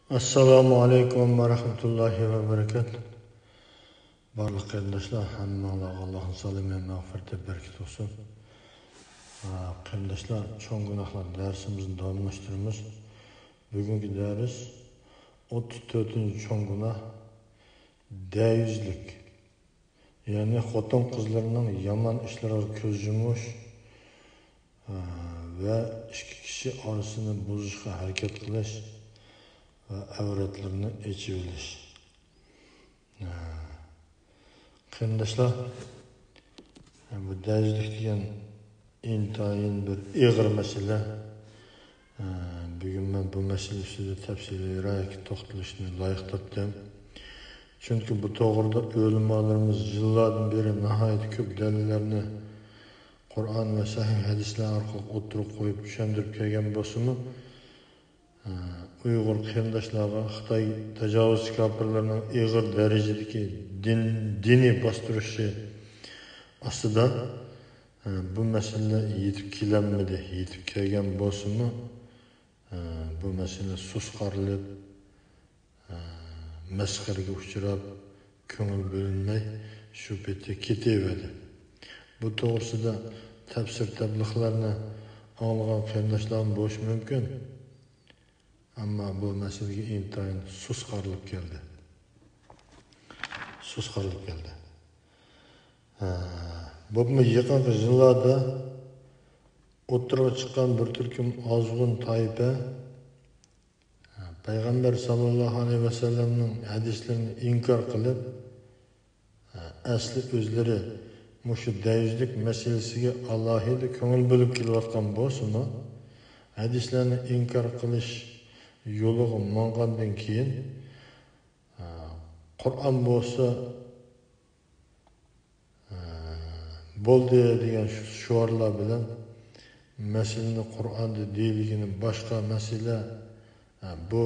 Assalomu alaykum va rahmatullohi va barakatuh. Barliq qarindoshlar, hammanglarga Allohning salom va mag'firati berkat bo'lsin. Qarindoshlar, cho'ng gunohlar darsimizni davomlashtiramiz. Bugungi dars 34-cho'ng gunoh deyuzlik. Ya'ni xotin qizlarning yomon ishlariga ko'z yumish va ikki kishi orasini buzishga harakat qilish ve avratlarını içiviliş. Qarindoshlar, bu deyuzlik degan intayin bir ig'ir masala. Bugun men bu masala ustida tafsiliyroq to'xtalishni loyiq topdim. Chunki bu to'g'rida ulamolarimiz yillardan beri nihoyat ko'p dalillarni Qur'on va sahih hadislar orqali o'tirib qo'yib tushuntirib kelgan bo'lsa-mu, Uyg'ur qarindoshlarga Xitoy tajovuzchi kofirlarning ig'ir darajadagi diniy bostirishi ostida bu masala yetib kelinmadi. Yetib kelgan bo'lsa-mu, bu masala susqarilib, masxaraga uchrab, ko'ngil bo'linmay shu betda ketaverdi. Bu to'g'risida tafsir tabliğlarni olgan qarindoshlarimiz bo'lishi mumkin. Ama bu meseleге intayin susqarilib keldi. Bu yaqinqi yillarda o'tirib chiqqan bir turkum ozg'un toifa Payg'ambar sallallohu alayhi vasallamning hadislarini inkor qilib, asli o'zlari mushu deyuzlik masalasiga alohida ko'ngil bo'lib kelayotgan bo'lsa-mu, hadislarni inkor qilish yo'liga mang'andan keyin Qur'on bo'lsa bo'ldi degan shiorlar bilan masalani Qur'onda deyilgani boshqa masala, bu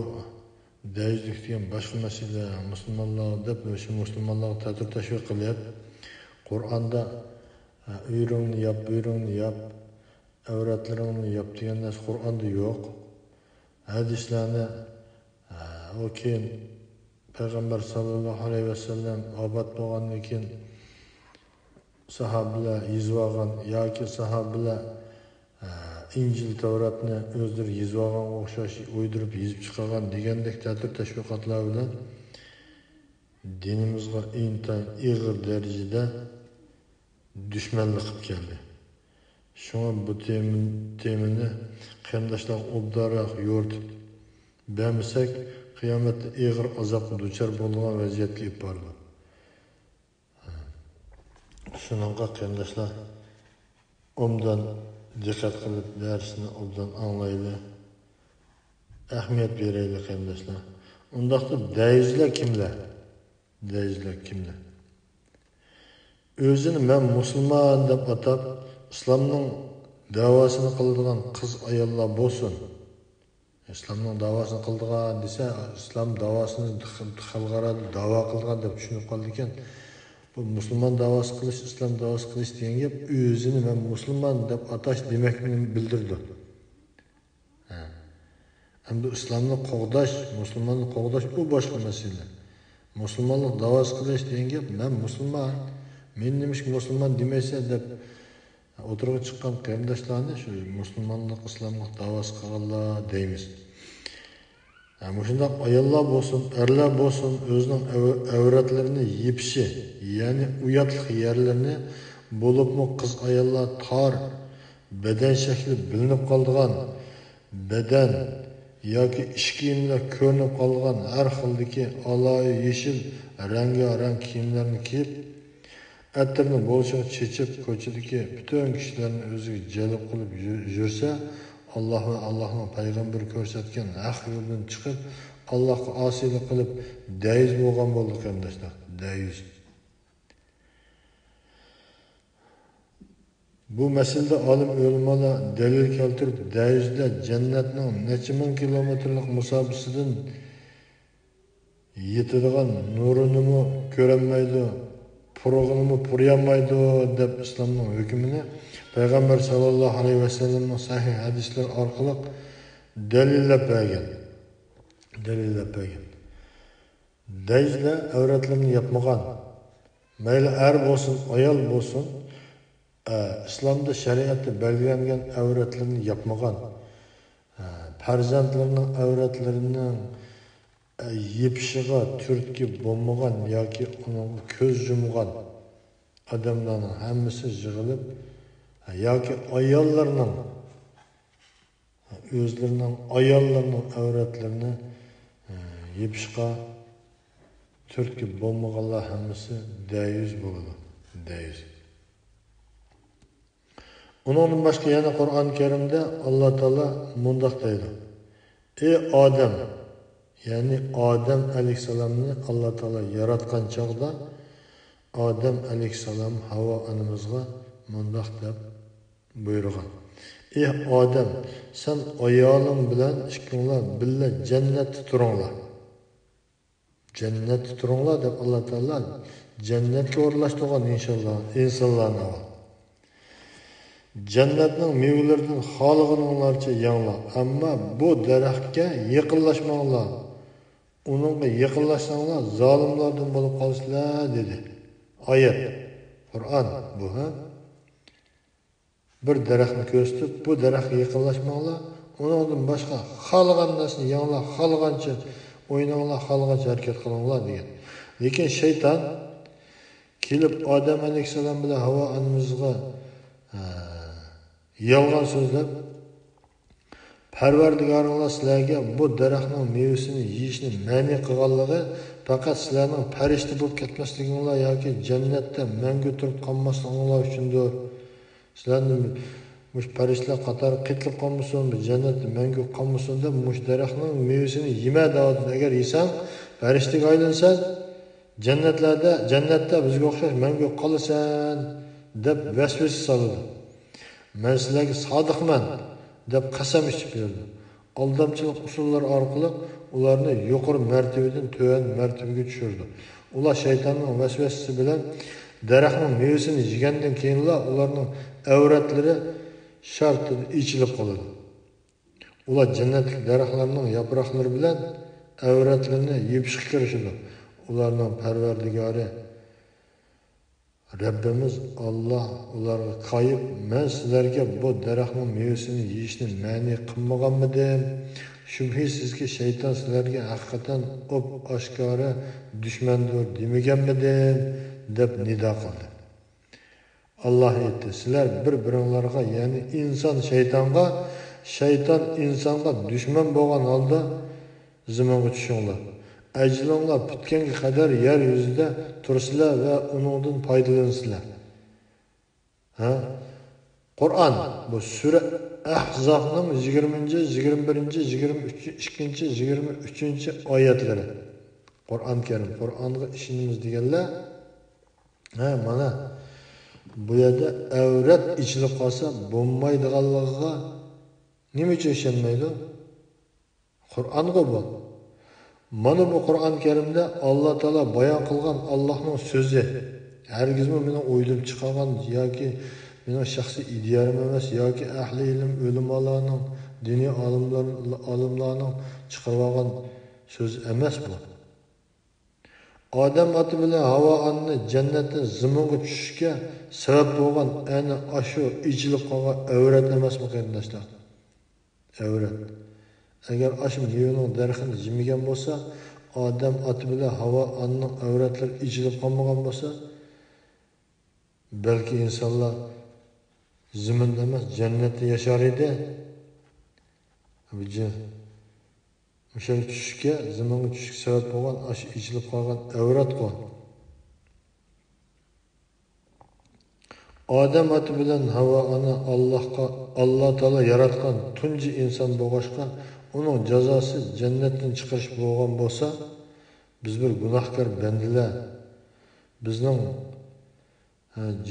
deyuzlik degan boshqa masala, musulmonlar deb o'sha musulmonlarga ta'tir tashviq qilib, Qur'onda uyringni yop, buyringni yop, avratlaringni yop degan narsa Qur'onda yo'q. Hadislarni o keyin Payg'ambar sallallohu alayhi vasallam vafot bo'lgandan keyin sahobalar yozib olgan yoki sahobalar Injil Tavratni o'zlari yozib olganga o'xshash o'ydirib yozib chiqargan degandek ta'tir tashviqotlar bilan dinimizga intayin ig'ir darajada dushmanlik qilib keldi. Şuna bu temini qarindoshlar obdaroq yo'ritib bermasak, qiyomatda ig'ir azobga duchor bo'lgan vaziyatga kelib bordi. Shuningga qarindoshlar obdan diqqat qilib darsni obdan anglayli, ahamiyat berayli qarindoshlar. Undaqda deyuzlar kimlar? O'zini men musulmon deb atab İslamның davasını qiladigan qiz ayollar bo'lsin. İslamның davasını qiladigan desa, İslam davasını xalqaro davo qilgan deb tushunib qoldi ekan. Bu musulmon davası qilish, İslam davası qilish degan gap o'zini men musulmon deb atash demakni bildirdi. Endi İslamni qo'g'dash, musulmonni qo'g'dash bu boshqa masala. Musulmonlik davası qilish degan gap men musulmon, men nimish musulmon demaysa deb o'tirib chiqqan qarindoshlarni shu musulmonlik, islomlik davası qilganlar deymiz. Shundoq ayollar bo'lsin, erlar bo'lsin, o'zining avratlarini yepishi, ya'ni uyatli yerlarini bo'libmi qiz ayollar tor badan shakli bilinib qolgan, badan yoki ish kiyimlar ko'rinib qolgan har xildagi aloyi yeshil rango-rang kiyimlarni kiyib, Attirni bo'lishini chechib ko'chadagi butun kishilarni o'ziga jalb qilib yursa, Alloh va Allohning payg'ambari ko'rsatgan haq yo'ldan chiqib, Allohga osiylik qilib deyuz bo'lgan bo'ldi qarindoshlar. Deyuz. Bu masalada olim ulamolar dalil keltirib, deyuzda jannatning necha ming kilometrlik musofasidan yetadigan nurini ko'rolmaydi. Programı puryamaydı deb İslamның hükmünü Peygamber sallallahu aleyhi ve sellem'in sahih hadisler arkalık delillep bergen. Delillep bergen. Deyizle avretlerini yapmagan. Mayli er bolsun, ayol bolsun, İslamda şeriatda belgilengen avretlerini yapmagan. Farzandlarının avretlerinin yepişiga türtki bo'lmagan yoki uni ko'z yumgan odamlarning hammasi yig'ilib yoki ayollarning o'zlarining ayollarining avratlarini yepishga turtki bo'lmaganlar hammasi deyuz bo'ladi. Deyuz. Onun başka yana Kur'an-ı Kerim'de Allah Teala mundak deydi. Ey Adem, yani Adem Aleyhisselam'ını Allah Teala yaratkan çağda Adem Aleyhisselam Hava anımızga mundak deyip buyurgan. Ey Adem, sen ayalın bilen işkinler bille cennette turunlar. Cennette turunlar deyip Allah Teala cennetke uğurlaştırgan inşallah insanlarına var. Cennetning meyvelerinden xalığınlarca yanlar. Ama bu daraxtga yaqinlashmanglar. Onunla yaqinlashsanglar zalimlardan bo'lib qolsizlar dedi. Oyat. Qur'on bu ha. Bir daraxtni ko'rsatib, bu daraxtga yaqinlashmanglar. Onundan boshqa xalqan narsani yanlar, xalqancha o'ynanglar, xalqancha harakat qilinglar degan. Lekin shayton kelib Odam alayhisalom bilan Havo onamizga yolg'on so'zlab Parvardigoringlar sizlarga bu daraxtning mevasini yeyishni ma'ni qilganligi faqat sizlarning farishta bo'lib ketmasliginglar yoki jannatda mangu turib qolmasliginglar uchundir. Sizlarni mush farishtalar qatori qitlib qolmasin, jannatda mangu qolmasin deb mush daraxtning mevasini yema deydi. Agar yesang, farishtaga aylansan, jannatda bizga o'xshash mangu qolasan deb vasvasa soladi. Men sizlarga sodiqman deb qasam ichib berdi. Aldamchilik usullari orqali ularni yuqori martabadan tuvan martabaga tushirdi. Ular shaytonning vasvasasi bilan daraxtning mevasini yegandan keyinlar ularning avratlari shartida ichilib qoladi. Ular jannatlik daraxtlarning yaproqlari bilan avratlarini yepishga kirishadi. Ularning Parvardigori Rabbimiz Allah ularga qayıp, men sizlarga bu daraxtning mevasini yeyishni ma'ni qilmaganmidim? Shubhisizki shayton sizlarga haqiqatan oshkora dushmandir demaganmidim deb nido qildi. Allah aytdi, sizlar bir-biringlarga, ya'ni inson shaytonga, shayton insonga dushman bo'lgan holda zimonga tushinglar. Ajlonlar bitganga qadar yer yuzida tursizlar va uningdan foydalansizlar. Qur'on bu sura Ahzobning 20, 21, 22, 23 oyatlari. Qur'on Karim, Qur'onga ishonamiz deganlar, mana bu yerda avrat ichilib qolsa bo'lmaydiganligiga nima uchun ishonmaydi? Qur'onga bu. Mana bu Qur'on Karimda Allah Teala bayon qilgan Allohning so'zi. Hargizmi meni o'ylab chiqargan yoki meni shaxsiy ideyam emas yoki ahli ilm ulamolarning, diniy olimlarning chiqargan so'z emas bu. Odam oti bilan Havoonni jannatdan zimonga tushishga sabab bo'lgan ana shu ichilib qolgan avrat emasmi qarindoshlar? Avrat. Agar ash mevaning daraxtini yemagan bo'lsa, Odam oti bilan Havo onning avratlari ichilib qolmagan bo'lsa, balki insonlar ziminda emas, jannatda yashar edi. O'sha tushishga, zimonga tushishga sabab bo'lgan ash ichilib qolgan avrat qo'y. Odam oti bilan Havo ona Alloh taolo yaratgan tunji inson bo'lg'ashqa uning jazosi jannatdan chiqarish bo'lgan bo'lsa, biz bir gunohkor bandalar, bizning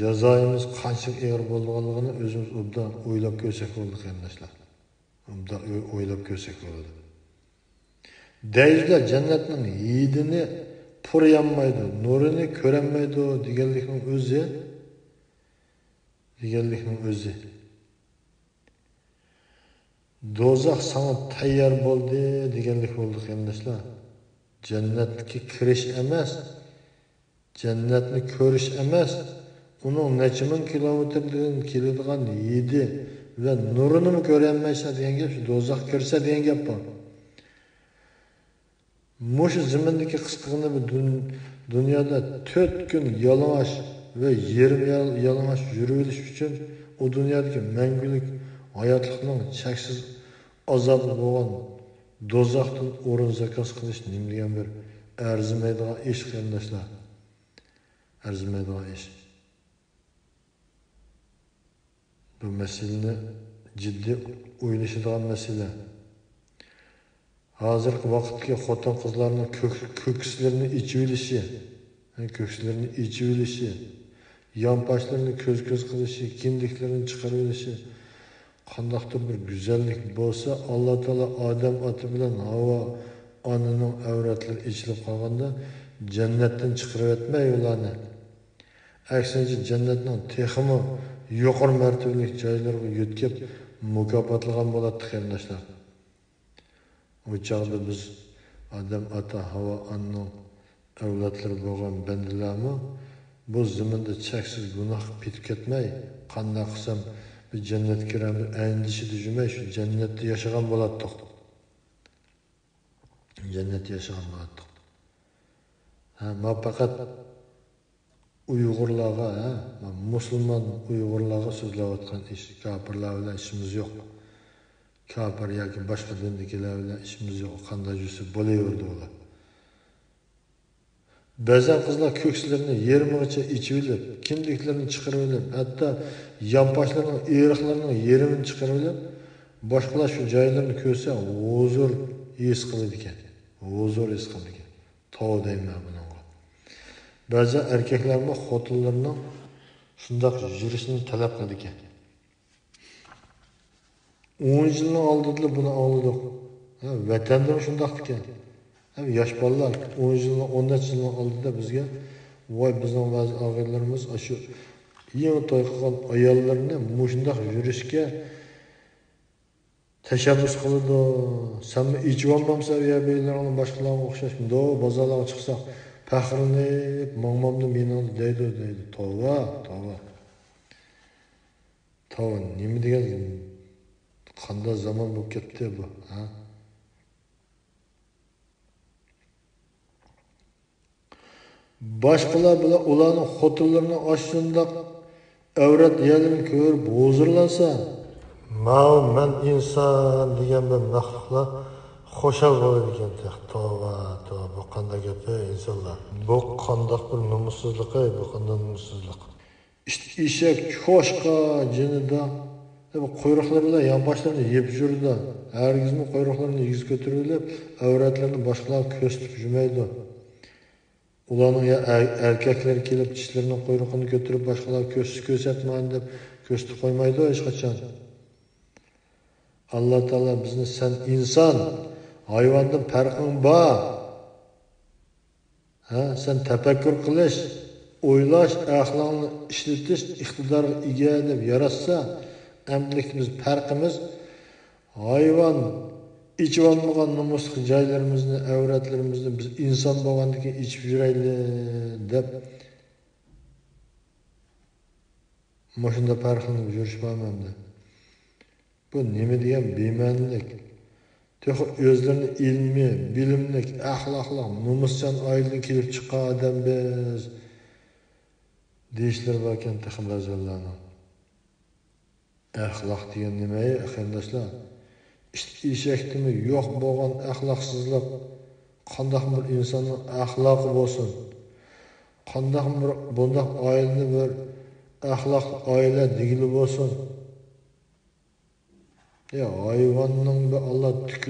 jazoimiz qancha og'ir bo'lganligini o'zimiz obdan o'ylab ko'rsak bo'ladi, qarindoshlar. Obdan o'ylab ko'rsak bo'ladi. Deyizlar jannatning hidini pur yanmaydi, nurini ko'ranmaydi deganlikning o'zi. Do'zax sana tayyor bo'ldi deganlik bo'ldi qarindoshlar. Jannatga kirish emas, jannatni ko'rish emas, uning necha ming kilometrdan keladigan yedi va nurini ko'rolmaysan degan gap, shu do'zax kirsa degan gap bor. Mushu zimindagi qisqagina bir dunyoda 4 kun yalang'och va yarim yalang'och yurilish uchun o dunyodagi mangulik hayotlikning cheksiz azobi bo'lgan do'zaxdan o'rin zakos qilish nima degan bir arzimaydigan ish qarindoshlar. Arzimaydigan ish. Bu masalani jiddiy o'ylashadigan masala. Hozirgi vaqtdagi xotin qizlarning ko'kslarini ichib olishi, yonpashlarini ko'z qilishi, kindiklarini chiqarib olishi qandaqdir bir go'zallik bo'lsa, Alloh taolo odam oti bilan Havo onaning avratlari ichilib qolganda jannatdan chiqarib etmay ularni. Aksincha jannatning texmi yuqori martabali joylariga yetkazib mukofotlagan bo'ladi qarindoshlar. O çağda biz Adem ata Hava anның avlodlari bo'lgan bandalarmi bu zimində cheksiz gunoh bitib ketmay, qanday qilsam bir jannatga kiramiz andishida yurmay shu jannatda yashagan bo'lardik. Jannatda yashagan bo'lardik. Ma faqat Uyg'urlarga, musulmon Uyg'urlarga so'zlayotgan ish, kafirlar bilan ishimiz yo'q. Kafir yoki boshqa dindagilar bilan ishimiz yo'q. Qanday yursa bo'laverdi ular. Ba'zan qizlar ko'kslarini yerimigacha ichib olib, kindiklarini chiqarib olib, hatto yonpashlarining eriqlarining yerimini chiqarib olib, boshqalar shu joylarni ko'rsa, huzur his qiladi ekan. Huzur his qiladi ekan. Tov deyman bunga. Ba'zan erkaklarning xotinlarining shundoq yurishini talab qiladi ekan. 10 yilning oldida buni oldik. Vatanda shundoq ekan. Yosh bolalar 10 yilning 10 yilning oldida bizga voy bizning ba'zi og'aylarimiz shu yangi to'y qilgan ayollarni shundoq yurishga tashabbus qiladi. Sen ichib olmamsan ya beylarning boshqalarga o'xshashmi? Bozorlarga chiqsaq faxrlanib, mangmamni mening deydi. Tova. Tova nima degan qanday zaman bo'lib ketdi bu, ha? Boshqalar bilan ularning xotinlarini ashundoq avrat yerlarini ko'rib huzurlansa, men inson degan bir maxluqlar xo'shal bo'ladi ekan. Tova, bu qanday gap insonlar? Bu qanday bir nomussizlik, bu qanday nomussizlik? Eshak ko'shqa jinida quyruqlar bilan yonboshlarini yeb yurdi. Hargizmi quyruqlarini yuz ko'tarilib, avratlarini boshqalar ko'rsatib yurmaydi. Ularning erkaklar kelib tishlarining quyruqini ko'tarib boshqalar ko'rsatmaydi deb ko'rsatib qo'ymaydi hech qachon. Alloh taolo bizni sen inson, hayvondan farqing bor. Sen tafakkur qilish, o'ylash, axloqni ishlatish iqtidoriga ega deb yaratsa, amdilik biz farqimiz hayvon içib olmagan nomusli joylarimizni, avratlarimizni biz inson bo'lgandan keyin ichib yurayli deb mashunda farqlanib yurishmayapman. Bu nima degan bema'nilik? To'g'ri o'zlarini ilmiy, bilimlik, axloqli, nomuschan oiladan kelib chiqqan odam biz deyishlar bor ekan ba'zilarning. Axloq degan nima, qarindoshlar? Eshakdimi yo'q bo'lgan axloqsizlik qanday bir insonning axloqi bo'lsin? Qanday bir bunday oilani bir axloq oila digili bo'lsin? Hayvonning bir Alloh tuk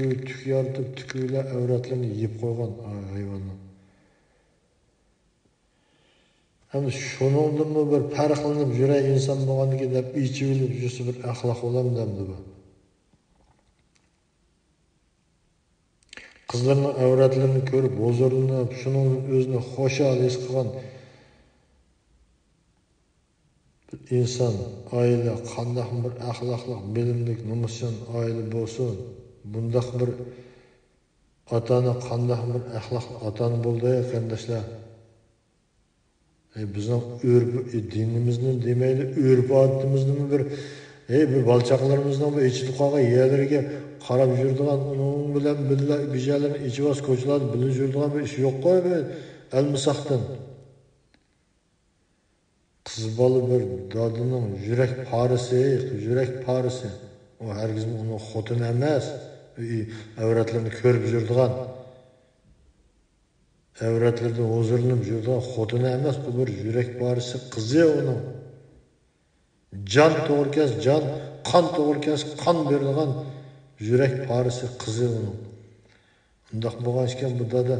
yaratib, tuklar avratlarini yeb qo'ygan hayvonning. Hem şunundan mı bir farqlanib yuray inson bo'lganligi deb ichib olib yursa bir axloq bo'lamdi bu. Qizlarning avratlarini ko'rib, huzurlanib, shuning o'zini xo'shal his qilgan inson, oila qanday bir axloqliq, bilimlik, nomuschan oila bo'lsin, bundaq bir ota-ona qanday bir axloqli ota-ona bo'ldi qarindoshlar. Bizning urf dinimizni demaydi, urf odatimizni bir bir balchaqlarimizning bu ichida qolgan yerlariga qarab yuradigan, uning bilan birga bijalarni ichivas ko'chalarda bilan yuradigan bir ish yo'q-ku bu almisaqdan. Qiz bola bir dodining yurak parisi. O hergiz onun xotini emas, avratlarni ko'rib yuradigan, avratlardan huzurlanib yuradigan xotini emas, bu bir yurak parisi qizi onun. Can to'g'ri can, qon to'g'ri qon beradigan yurak parisi qizi onun. Undaq bo'lgan ekan bu dada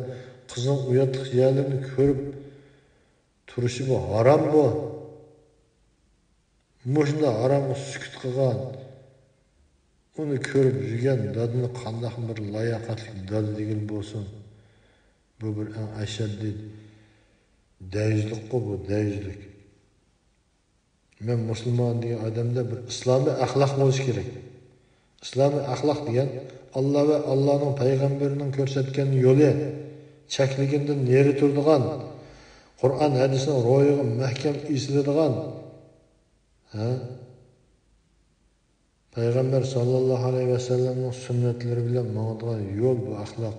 qizning uyatli yerlarini ko'rib turishi bu haram bu. Muşunda haramga sukut qilgan, uni ko'rib yurgan dadini qanday bir layoqatli dada degan bo'lsin. Bu bir eng ashaddiy dayizlik bu, dayizlik. Men musulmon degan odamda bir islomiy axloq bo'lishi kerak. Islomiy axloq degan Alloh va Allohning payg'ambarining ko'rsatgan yo'li, chekligidan neri turadigan, Qur'on hadisning ro'yiga mahkam esiladigan, Peygamber sallallahu aleyhi ve sellem'in sünnetleri bilen mağdığan yol bu axloq.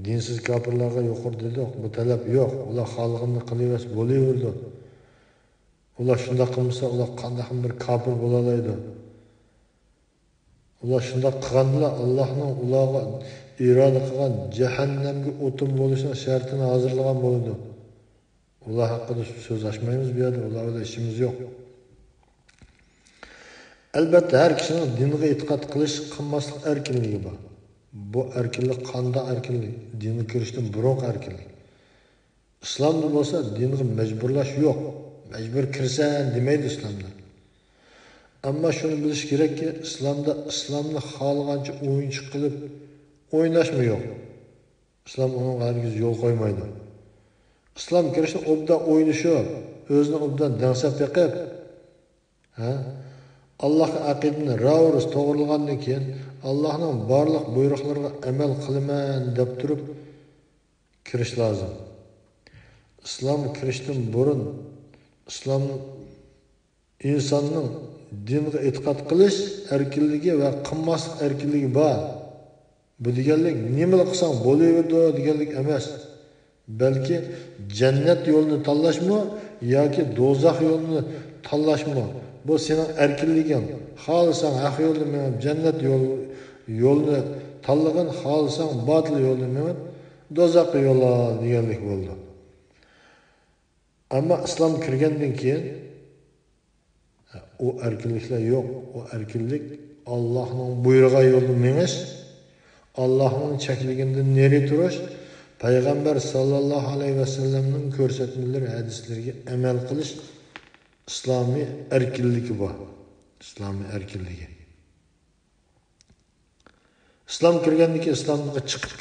Dinsiz kapırlarga yokur dedik, bu talep yok. Ular halkını kılıverse boluverdi. Ular şunda kılmasa ular qanday bir kapır bolalaydı. Ular şunda qılganlar Allah'ın ularga irade qilgan cehennemge o'tin bo'lishini şartını hazırlagan bo'ldi. Ular hakkında söz açmayımız bir yerde, ularla işimiz yok. Elbette her kişinin dinine itikat kılış, kılmaslık erkinliği var. Bu erkinlik kanda erkinlik, dini kirişten buruk erkinlik. İslam'da olsa dinine mecburlaş yok. Mecbur kirsen demeydi İslam'da. Ama şunu biliş gerek ki İslam'da halganca oyuncu kılıp oynaşmı yok. İslam onun herkes yol koymaydı. İslam kirişte obda oynayışıyor, özünü obdan dansap yakıp, Allah'a akidini ravuruz toğırılğandan keyin Allah'ın barlıq buyruqlarına amel qilman deb turib kirish lazım. İslam kirishdan burun İslam insonning dinga e'tiqod qilish erkinligi va qilmaslik erkinligi bor. Bu deganlik nima qilsang bo'laverdi deganlik emas. Balki cennet yolunu tanlashmi yoki do'zax yo'lini tanlashmi? Bu senin erkinligin. Xalsan haq yo'lni menib cennet yo'lini tanlagan, xalsan batıl yo'lni menib do'zax yo'li deganlik bo'ldi. Ama İslam kirgandan keyin o erkinlikler yok. O erkinlik Allah'ın buyruğu yolunu meniş, Allah'ın çekliginden neri turish, Peygamber sallallahu aleyhi ve sellem'nin ko'rsatmaları, hadislerine amel qilish İslami erkinligi var. İslami erkinligi. İslam kirgandan keyin İslamga chiqib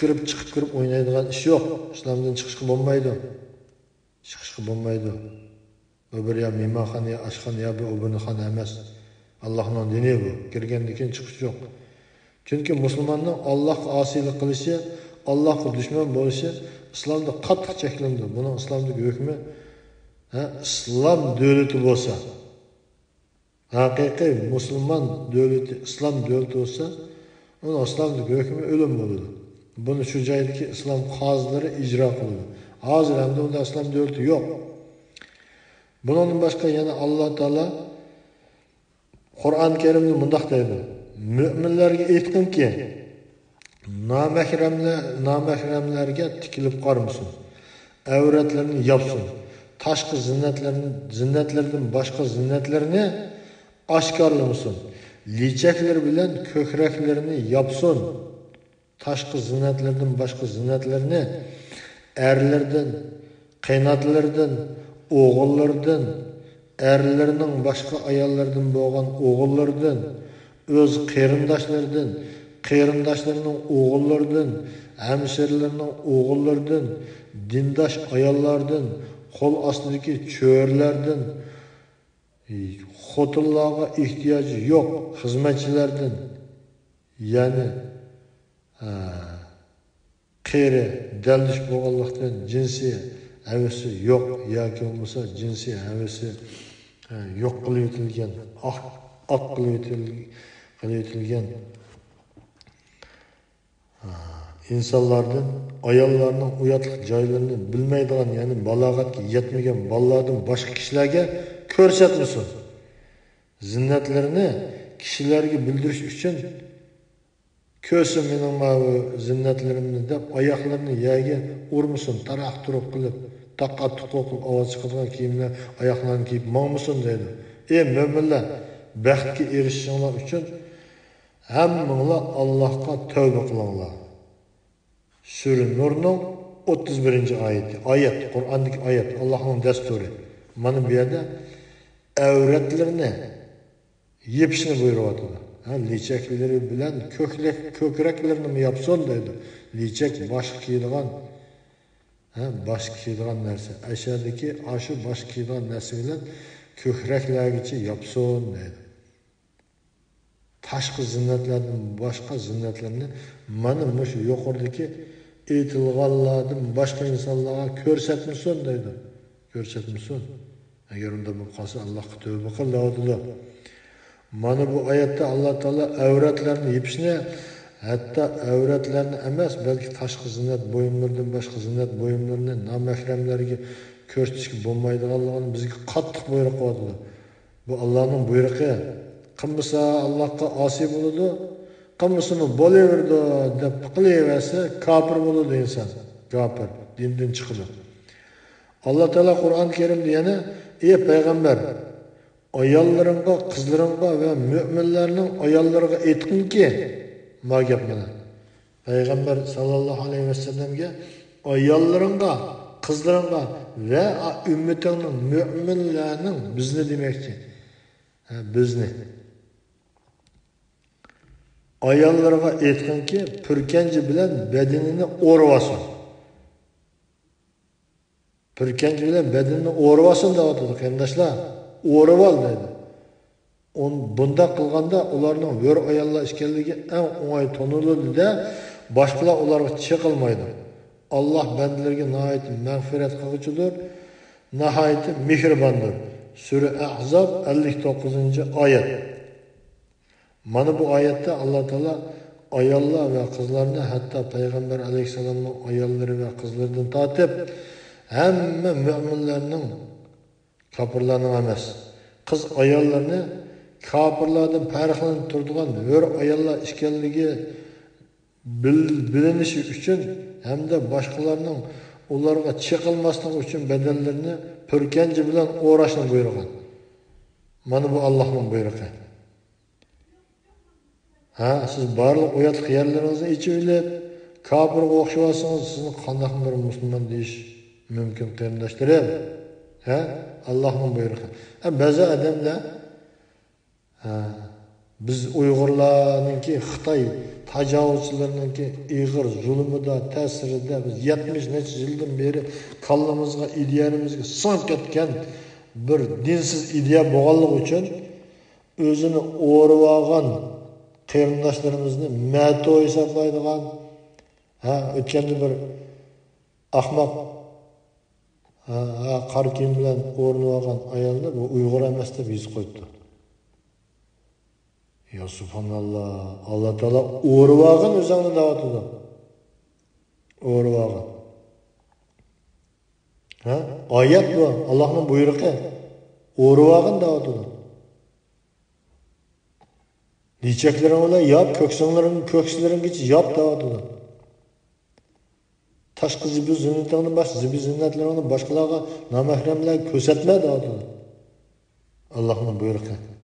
kirib o'ynaydigan ish yo'q. İslamdan chiqishga bo'lmaydi. Chiqishga bo'lmaydi. Öbür ya mimahane ya aşkhan ya bir öbürünü han emas. Allah'ın dini bu. Kirgandan keyin chiqish yo'q. Çünkü Müslümanın Allah'a asilik qilishi, Allah'a düşman bo'lishi İslamda qattiq cheklandi. Bunun İslamdagi hukmi İslam devleti bo'lsa, haqiqiy Müslüman devleti, İslam devleti olsa, onun İslamdagi hukmi o'lim bo'ladi. Bunu şu joydagi İslam qozilari ijro qiladi. Hozir ham unda İslam devleti yo'q. Bunun başka yana Allah Teala Kur'an-ı Kerim'de mundaq deydi. Müminlerge aytqin ki, namahremlerge tikilip qarmısın. Avratlarını yapsın. Taşkı zinnetlerden başka zinnetlerini aşkarlamasın. Liçekler bilen kökreklerini yapsın. Taşkı zinnetlerden başka zinnetlerini erlerden, kaynatlardan, oğullardan, erlerinin başka ayallardan boğan oğullardan, öz qeyrindaşlarının oğullardan, hemşerilerinin oğullardan, dindaş ayallardan, kol astındaki çöğürlerden, xotinlarga ehtiyoji yo'q xizmatchilardan, ya'ni qeri daldish bo'lganlikdan jinsiy havasi yo'q yoki bo'lmasa jinsiy havasi yo'q qilib o'tilgan, oq qilib o'tilgan insonlardan ayollarning uyatlik joylarini bilmaydigan, ya'ni balog'atga yetmagan bolalardan boshqa kishilarga ko'rsatmasin. Zinnatlarini kishilarga bildirish uchun ko'rsin mening bu zinnatlarimni deb oyoqlarini yerga urmasin, taraq turuq qilib, taqqa tuqoq qilib ovoz chiqargan kiyimlar oyoqlarini kiyib mangmasin deydi. Ey mo'minlar, baxtga erishishinglar uchun hammanglar Allohga tavba qilinglar. Sura Nurning 31-oyati. Oyat, Qur'ondagi oyat, Allohning dasturi. Mana bu yerda avratlarni yepishni buyuryapti. Lichaklari bilan ko'kraklarini mi yapson deydi. Lichak bosh kiydigan, bosh kiydigan narsa. Aşağıdaki aşı bosh kiydigan narsa bilan ko'kraklargacha yapson deydi. Tashqi zinnatlardan boshqa zinnatlarni mana shu yuqoridagi aytilganlardan boshqa insonlarga ko'rsatmasin deydi. Ko'rsatmasin. Agar unda bu qolsa Allohga tavba qiladi. Mana bu oyatda Alloh taolo avratlarni yepishni, hatto avratlarni emas, balki tashqi zinnat buyumlaridan boshqa zinnat buyumlarini nomahramlarga ko'rsatishga bo'lmaydiganligini bizga qattiq buyruq qildi. Bu Allohning buyrug'i. Qilmasa Allohga osiy bo'ladi, qilmasimi bo'laverdi deb qilaversa kofir bo'ladi inson. Kofir, dindan chiqadi. Alloh taolo Qur'oni Karimda yana: "Ey payg'ambar, ayollaringga, qizlaringga va mo'minlarning ayollariga aytqinki," ma gap mana. Payg'ambar sallallohu alayhi vasallamga ayollaringga, qizlaringga va ummatingning mo'minlarning bizni demoqchi. Bizni ayollarga aytqinki, purkanji bilan badanini o'rvasin. Purkanji bilan badanini o'rvasin deyapti qarindoshlar. O'rval deydi. Bunda qilganda ularning yo'r ayollar ekanligi eng o'ng'ay toniladi-da, boshqalar ularga chiqilmaydi. Alloh bandalarga nihoyat mag'firat qiluvchidir, nihoyat mehribondir. Sura Ahzob 59-oyat. Mana bu oyatda Alloh taolo ayollar va qizlarni, hatto payg'ambar alayhisalomning ayollari va qizlaridan tortib hamma mo'minlarning, kofirlarning emas, qiz ayollarni kofirlardan farqlanib turadigan yo'r ayollar ekanligi bilinishi uchun hamda boshqalarning ularga chiqilmasligi uchun badallarini purkanji bilan o'rashni buyurgan. Mana bu Allohning buyrug'i. Siz barliq uyatli yerlaringizni ichib olib, kofirga o'xshayotsangiz, sizni qanday bir musulmon deyish mumkin qarindoshlarim? Allohning buyrug'i. Ba'zi odamlar biz Uyg'urlarningki Xitoy tajovuzchilarininki ig'ir zulmida, ta'sirida biz 70 necha yildan beri qallamizga, ideyamizga singib ketgan bir dinsiz ideya bo'lganligi uchun o'zini o'rib olgan qarindoshlarimizni mato hisoblaydigan, o'tganda bir ahmoq qor kiyim bilan o'rnib olgan ayollar bu Uyg'ur emas deb yuz qo'yibdi. Ya subhanallah, Alloh taolo o'rib olgan o'zini da'vatida. O'rib olgan. Oyat bu, Allohning buyrug'i. O'rib olgan da'vatida. Lichaklaring bilan yop, ko'kslaringgacha yop da'vatida. Tashqi zibu zinnatlarni boshqa zibu zinnatlarini boshqalarga nomahramlarga ko'rsatma da'vatida. Allohning buyrug'i.